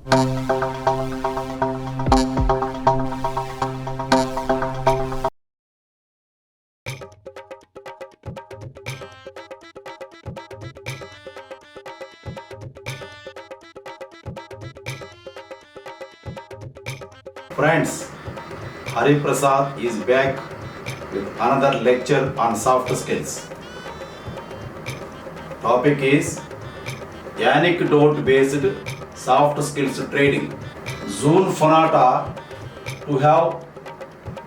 Friends, Hari Prasad is back with another lecture on soft skills. Topic is anecdote based soft skills training. Zoon Fonata to have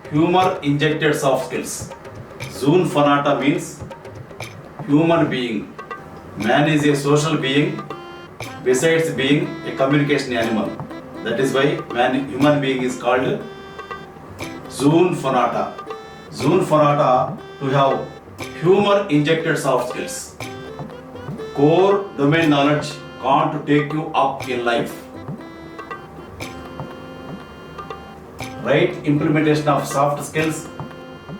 humor injected soft skills. Zoon Fonata means human being. Man is a social being besides being a communication animal. That is why human being is called Zoon Fonata. Zoon Fonata to have humor injected soft skills. Core domain knowledge can't take you up in life. Right implementation of soft skills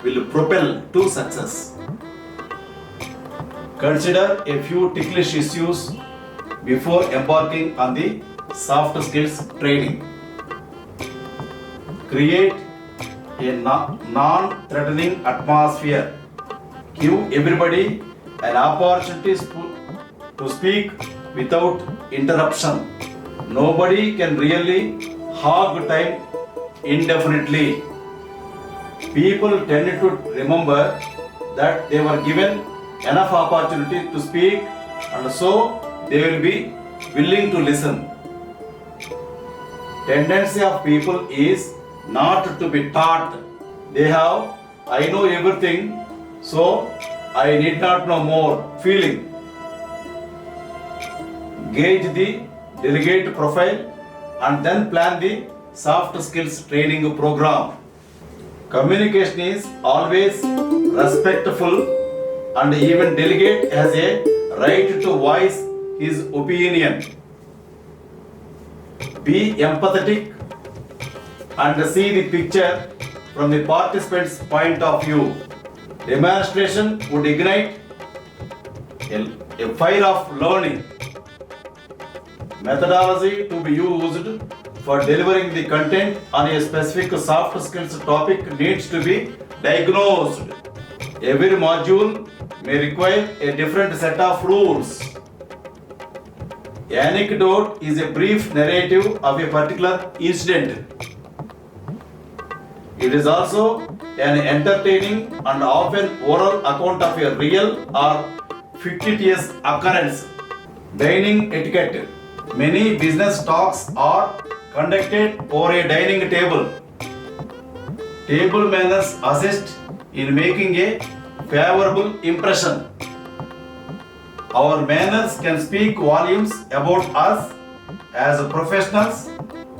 will propel to success. Consider a few ticklish issues before embarking on the soft skills training. Create a non-threatening atmosphere. Give everybody an opportunity to speak without interruption. Nobody can really hog time indefinitely. People tend to remember that they were given enough opportunity to speak, and so they will be willing to listen. Tendency of people is not to be taught. They have, I know everything, so I need not know more feeling. Gauge the delegate profile and then plan the soft skills training program. Communication is always respectful, and even delegate has a right to voice his opinion. Be empathetic and see the picture from the participant's point of view. Demonstration would ignite a fire of learning. Methodology to be used for delivering the content on a specific soft skills topic needs to be diagnosed. Every module may require a different set of rules. Anecdote is a brief narrative of a particular incident. It is also an entertaining and often oral account of a real or fictitious occurrence. Dining etiquette. Many business talks are conducted over a dining table. Table manners assist in making a favorable impression. Our manners can speak volumes about us as professionals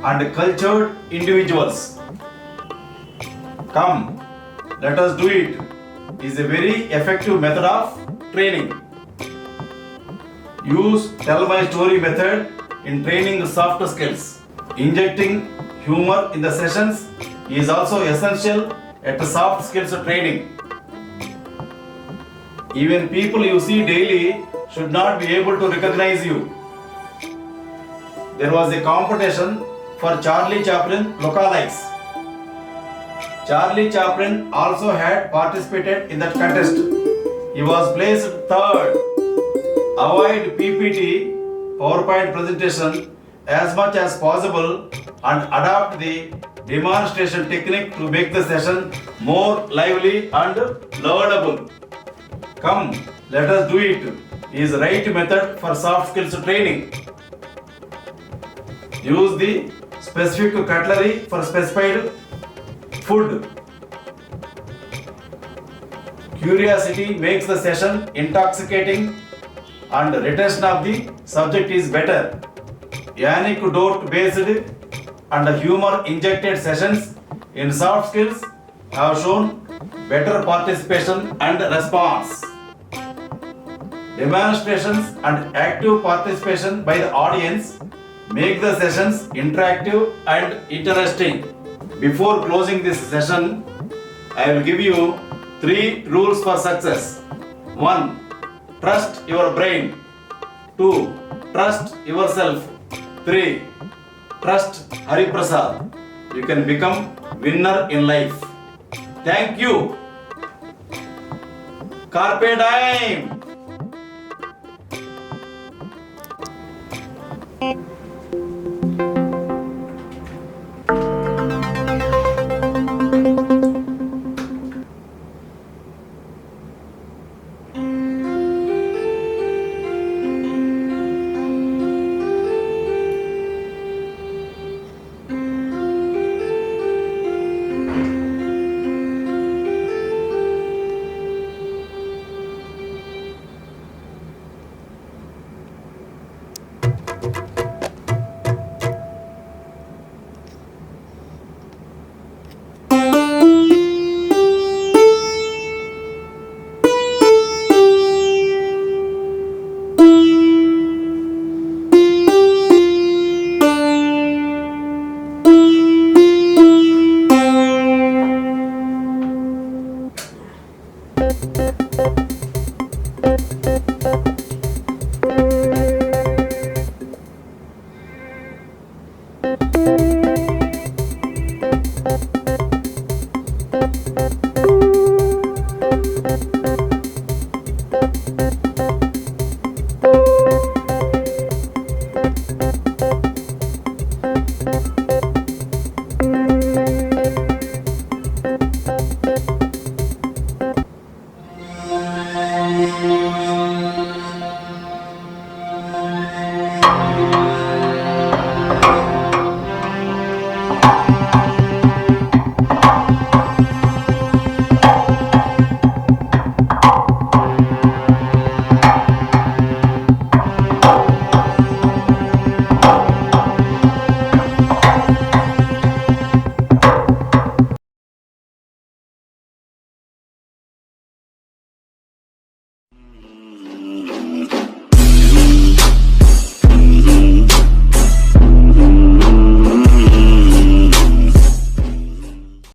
and cultured individuals. Come, let us do it is a very effective method of training. Use tell my story method in training soft skills. Injecting humor in the sessions is also essential at soft skills training. Even people you see daily should not be able to recognize you. There was a competition for Charlie Chaplin lookalikes. Charlie Chaplin also had participated in that contest. He was placed third. Avoid PPT, PowerPoint presentation as much as possible and adopt the demonstration technique to make the session more lively and learnable. Come, let us do it is the right method for soft skills training. Use the specific cutlery for specified food. Curiosity makes the session intoxicating and retention of the subject is better. Anecdote based and humor injected sessions in soft skills have shown better participation and response. Demonstrations and active participation by the audience make the sessions interactive and interesting. Before closing this session, I will give you 3 rules for success. 1. Trust your brain. 2. Trust yourself. 3. Trust Hari Prasad. You can become winner in life. Thank you. Carpe diem.